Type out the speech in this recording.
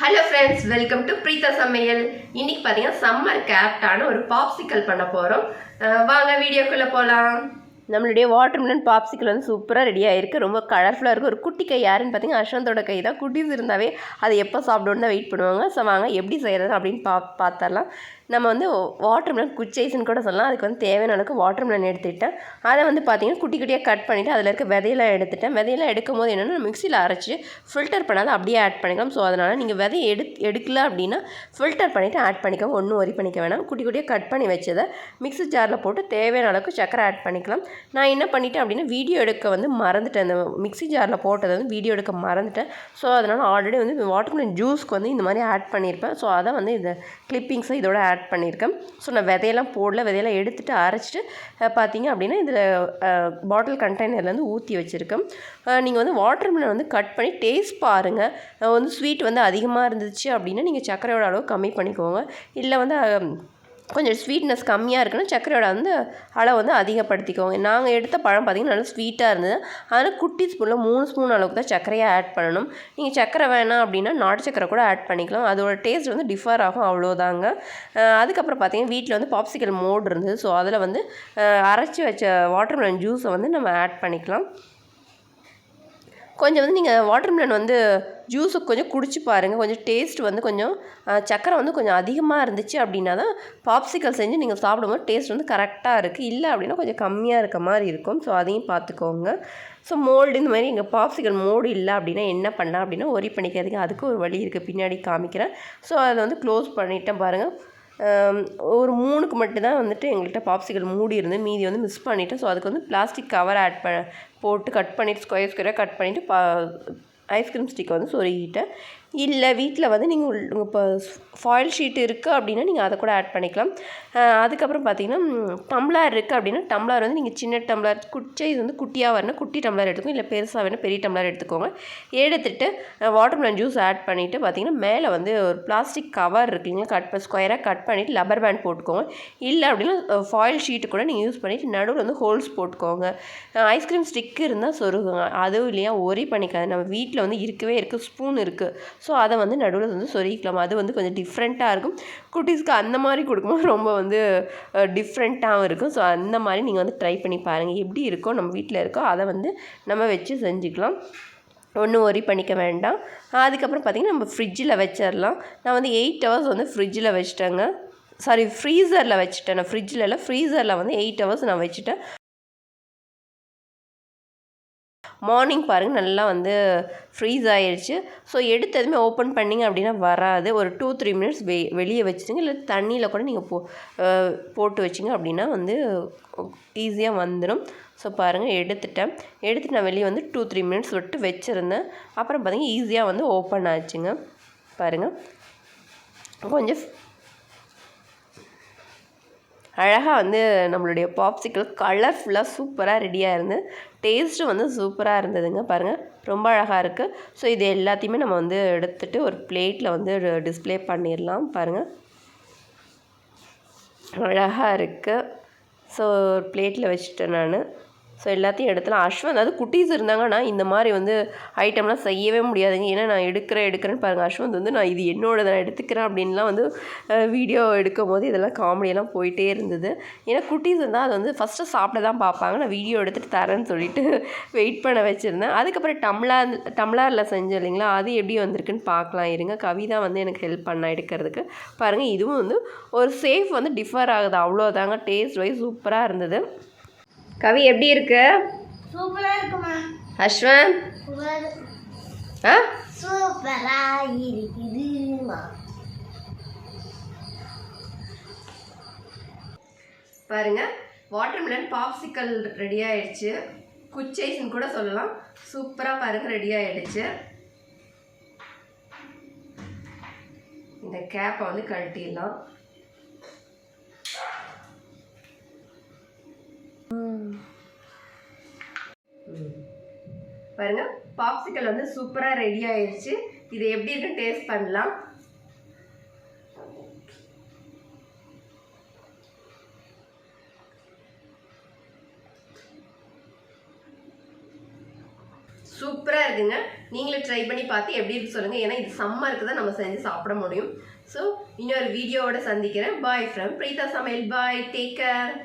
Hello friends, welcome to Preetha சமையல். இன்னைக்கு பார்த்தீங்கன்னா சம்மருக்கு ஆப்டான ஒரு பாப்சிக்கல் பண்ண போகிறோம். வாங்க வீடியோக்குள்ளே போகலாம். நம்மளுடைய வாட்டர்மெலன் பாப்சிக்கல் வந்து சூப்பராக ரெடி ஆகிருக்கு. ரொம்ப கலர்ஃபுல்லாக இருக்குது. ஒரு குட்டி கை யாருன்னு பார்த்தீங்கன்னா அஸ்வந்தோட கை தான். குட்டீஸ் இருந்தாவே அது எப்போ சாப்பிடணுன்னு தான் வெயிட் பண்ணுவாங்க. ஸோ வாங்க எப்படி செய்கிறது அப்படின்னு பார்த்துடலாம். நம்ம வந்து வாட்டர்மெலன் குச்சைஸ்ன்னு கூட சொல்லலாம். அதுக்கு வந்து தேவையான அளவுக்கு வாட்டர்மெலன் எடுத்துக்கிட்டேன். அதை வந்து பார்த்திங்கன்னா குட்டி குட்டியாக கட் பண்ணிவிட்டு அதில் இருக்க விதையெல்லாம் எடுத்துட்டேன். விதையெல்லாம் எடுக்கும் போது என்னென்னா மிக்சியில் அரைச்சி ஃபில்டர் பண்ணாத அப்படியே ஆட் பண்ணிக்கலாம். ஸோ அதனால் நீங்கள் விதையை எடுக்கல அப்படின்னா ஃபில்டர் பண்ணிவிட்டு ஆட் பண்ணிக்கோங்க. ஒன்றும் ஒரி பண்ணிக்க வேணாம். குட்டி குட்டியாக கட் பண்ணி வச்சதை மிக்ஸி ஜாரில் போட்டு தேவையான அளவுக்கு சக்கரை ஆட் பண்ணிக்கலாம். நான் என்ன பண்ணிட்டேன் அப்படின்னா வீடியோ எடுக்க வந்து மறந்துட்டேன். அந்த மிக்ஸி ஜாரில் போட்டதை வந்து வீடியோ எடுக்க மறந்துட்டேன். ஸோ அதனால் ஆல்ரெடி வந்து வாட்டர்மெலன் ஜூஸ்க்கு வந்து இந்த மாதிரி ஆட் பண்ணியிருப்பேன். ஸோ அதை வந்து இந்த கிளிப்பிங்ஸை இதோட ஆட் பண்ணியிருக்கேன். ஸோ நான் விதையெல்லாம் போடல. விதையெல்லாம் எடுத்துகிட்டு அரைச்சிட்டு பார்த்தீங்க அப்படின்னா இதில் பாட்டில் கண்டெய்னர்லேருந்து ஊற்றி வச்சுருக்கேன். நீங்கள் வந்து வாட்டர்மெலன் வந்து கட் பண்ணி டேஸ்ட் பாருங்கள். வந்து ஸ்வீட் வந்து அதிகமாக இருந்துச்சு அப்படின்னா நீங்கள் சர்க்கரையோட அளவு கம்மி பண்ணிக்கோங்க. இல்லை வந்து கொஞ்சம் ஸ்வீட்னஸ் கம்மியாக இருக்குன்னா சர்க்கரையோட வந்து அளவு வந்து அதிகப்படுத்திக்கோங்க. நாங்கள் எடுத்த பழம் பார்த்திங்கன்னா நல்லா ஸ்வீட்டாக இருந்தது. அதனால் குட்டி ஸ்பூனில் 3 ஸ்பூன் அளவுக்கு தான் சர்க்கரையாக ஆட் பண்ணணும். நீங்கள் சர்க்கரை வேணாம் அப்படின்னா நாட்டு சர்க்கரை கூட ஆட் பண்ணிக்கலாம். அதோட டேஸ்ட் வந்து டிஃபர் ஆகும், அவ்வளோதாங்க. அதுக்கப்புறம் பார்த்திங்கன்னா வீட்டில் வந்து பாப்சிக்கல் மோட் இருந்தது. ஸோ அதில் வந்து அரைச்சி வச்ச வாட்டர்மெலன் ஜூஸை வந்து நம்ம ஆட் பண்ணிக்கலாம். கொஞ்சம் வந்து நீங்கள் வாட்டர்மெலன் வந்து ஜூஸை கொஞ்சம் குடிச்சு பாருங்கள். கொஞ்சம் டேஸ்ட் வந்து கொஞ்சம் சக்கரை வந்து கொஞ்சம் அதிகமாக இருந்துச்சு அப்படின்னா தான் பாப்சிக்கல் செஞ்சு நீங்கள் சாப்பிடும்போது டேஸ்ட் வந்து கரெக்டாக இருக்குது. இல்லை அப்படின்னா கொஞ்சம் கம்மியாக இருக்க மாதிரி இருக்கும். ஸோ அதையும் பார்த்துக்கோங்க. ஸோ மோல்டு இந்த மாதிரி எங்கள் பாப்சிக்கல் மோல்டு இல்லை அப்படின்னா என்ன பண்ணலாம் அப்படின்னா ஒரி பண்ணிக்கிறதுக்கு அதுக்கு ஒரு வழி இருக்குது, பின்னாடி காமிக்கிறேன். ஸோ அதை வந்து க்ளோஸ் பண்ணிட்டேன் பாருங்கள். ஒரு 3க்கு மட்டும்தான் வந்துட்டு எங்கள்கிட்ட பாப்சிக்கல் மூடி இருந்து மீதி வந்து மிஸ் பண்ணிவிட்டேன். ஸோ அதுக்கு வந்து பிளாஸ்டிக் கவர் போட்டு கட் பண்ணிவிட்டு ஸ்கொயராக கட் பண்ணிவிட்டு ஐஸ்கிரீம் ஸ்டிக்கை வந்து சொருகிட்டேன். இல்லை வீட்டில் வந்து நீங்கள் இப்போ ஃபாயில் ஷீட் இருக்குது அப்படின்னா நீங்கள் அதை கூட ஆட் பண்ணிக்கலாம். அதுக்கப்புறம் பார்த்திங்கன்னா டம்ளர் இருக்குது அப்படின்னா டம்ளர் வந்து நீங்கள் சின்ன டம்ளர் சைஸ் வந்து குட்டியாக வரணும், குட்டி டம்ளர் எடுத்துக்கோங்க. இல்லை பெருசாக வேணும், பெரிய டம்ளர் எடுத்துக்கோங்க. எடுத்துகிட்டு வாட்டர்மெலன் ஜூஸ் ஆட் பண்ணிவிட்டு பார்த்திங்கன்னா மேலே வந்து ஒரு பிளாஸ்டிக் கவர் இருக்குங்களா, ஸ்கொயராக கட் பண்ணிவிட்டு லப்பர் பேண்ட் போட்டுக்கோங்க. இல்லை அப்படின்னா ஃபாயில் ஷீட்டு கூட நீங்கள் யூஸ் பண்ணிவிட்டு நடுவில் வந்து ஹோல்ஸ் போட்டுக்கோங்க. ஐஸ்கிரீம் ஸ்டிக்கு இருந்தால் சொருகுங்க. அதுவும் இல்லையா ஒரி பண்ணிக்காது. நம்ம வீட்டில் வந்து இருக்குது, ஸ்பூன் இருக்குது. ஸோ அதை வந்து நடுவில் வந்து சொருகிக்கலாம். அது வந்து கொஞ்சம் டிஃப்ரெண்ட்டாக இருக்கும். குட்டீஸ்க்கு அந்த மாதிரி கொடுக்கும்போது ரொம்ப வந்து டிஃப்ரெண்ட்டாகவும் இருக்கும். ஸோ அந்த மாதிரி நீங்கள் வந்து ட்ரை பண்ணி பாருங்கள். எப்படி இருக்கோ நம்ம வீட்டில் இருக்கோ அதை வந்து நம்ம வச்சு செஞ்சுக்கலாம். ஒன்றும் ஒரி பண்ணிக்க வேண்டாம். அதுக்கப்புறம் பார்த்திங்கன்னா நம்ம ஃப்ரிட்ஜில் வச்சிடலாம். நான் வந்து 8 ஹவர்ஸ் வந்து ஃப்ரிட்ஜில் வச்சுட்டேங்க. ஃப்ரீசரில் வச்சுட்டேன். நான் ஃப்ரிட்ஜில் இல்லை, ஃப்ரீசரில் வந்து 8 ஹவர்ஸ் நான் வச்சுட்டேன். மார்னிங் பாருங்கள் நல்லா வந்து ஃப்ரீஸ் ஆகிடுச்சு. ஸோ எடுத்ததுமே ஓப்பன் பண்ணிங்க அப்படின்னா வராது. ஒரு 2-3 மினிட்ஸ் வெளியே வச்சுருங்க. இல்லை தண்ணியில் கூட நீங்கள் போட்டு வச்சிங்க அப்படின்னா வந்து ஈஸியாக வந்துடும். ஸோ பாருங்கள் எடுத்துட்டு நான் வெளியே வந்து 2-3 மினிட்ஸ் விட்டு வச்சுருந்தேன். அப்புறம் பார்த்திங்கன்னா ஈஸியாக வந்து ஓப்பன் ஆச்சுங்க. பாருங்கள் கொஞ்சம் அழகாக வந்து நம்மளுடைய பாப்சிக்கல் கலர்ஃபுல்லாக சூப்பராக ரெடியாக இருந்து டேஸ்ட்டும் வந்து சூப்பராக இருந்ததுங்க. பாருங்கள் ரொம்ப அழகாக இருக்குது. ஸோ இது எல்லாத்தையுமே நம்ம வந்து எடுத்துகிட்டு ஒரு பிளேட்டில் வந்து டிஸ்ப்ளே பண்ணிடலாம். பாருங்கள் அழகாக இருக்குது. ஸோ பிளேட்டில் வச்சுட்டேன் நான். ஸோ எல்லாத்தையும் எடுத்துலாம். அஸ்வந்த் அதாவது குட்டீஸ் இருந்தாங்கன்னா இந்த மாதிரி வந்து ஐட்டம்லாம் செய்யவே முடியாதுங்க. ஏன்னா நான் எடுக்கிறேன்னு பாருங்கள். அஸ்வந்த் வந்து நான் இது என்னோட நான் எடுத்துக்கிறேன் அப்படின்லாம் வந்து வீடியோ எடுக்கும் போது இதெல்லாம் காமெடியெல்லாம் போயிட்டே இருந்தது. ஏன்னா குட்டீஸ் இருந்தால் அது வந்து ஃபஸ்ட்டு சாப்பிட தான் பார்ப்பாங்க. நான் வீடியோ எடுத்துகிட்டு தரேன்னு சொல்லிட்டு வெயிட் பண்ண வச்சுருந்தேன். அதுக்கப்புறம் டம்ளரில் செஞ்சேன் இல்லைங்களா, அது எப்படி வந்திருக்குன்னு பார்க்கலாம் இருங்க. கவிதா வந்து எனக்கு ஹெல்ப் பண்ண எடுக்கிறதுக்கு. பாருங்கள் இதுவும் வந்து ஒரு சேஃப் வந்து டிஃபர் ஆகுது, அவ்வளோதாங்க. டேஸ்ட் வைஸ் சூப்பராக இருந்தது. கவி எப்படி இருக்கு? சூப்பரா இருக்குமா அஸ்வந்த்? சூப்பரா இருக்குதுமா. பாருங்க வாட்டர்மெலன் பாப்சிக்கல் ரெடி ஆயிடுச்சு. குச்சைஸ்ன்னு கூட சொல்லலாம். சூப்பராக பாருங்க ரெடி ஆயிடுச்சு. இந்த கேப்பை வந்து கழட்டிடலாம். பாருங்க பாப்சிக்கல் வந்து சூப்பராக ரெடி ஆயிடுச்சு. இது எப்படி இருக்குன்னு டேஸ்ட் பண்ணலாம். சூப்பராக இருக்குங்க. நீங்களும் ட்ரை பண்ணி பார்த்து எப்படி இருக்கு சொல்லுங்கள். ஏன்னா இது சம்மருக்கு தான் நம்ம செஞ்சு சாப்பிட முடியும். ஸோ இன்னொரு வீடியோவோட சந்திக்கிறேன். பாய் ஃப்ரம் பிரீதா சமையல். பாய், டேக் கேர்.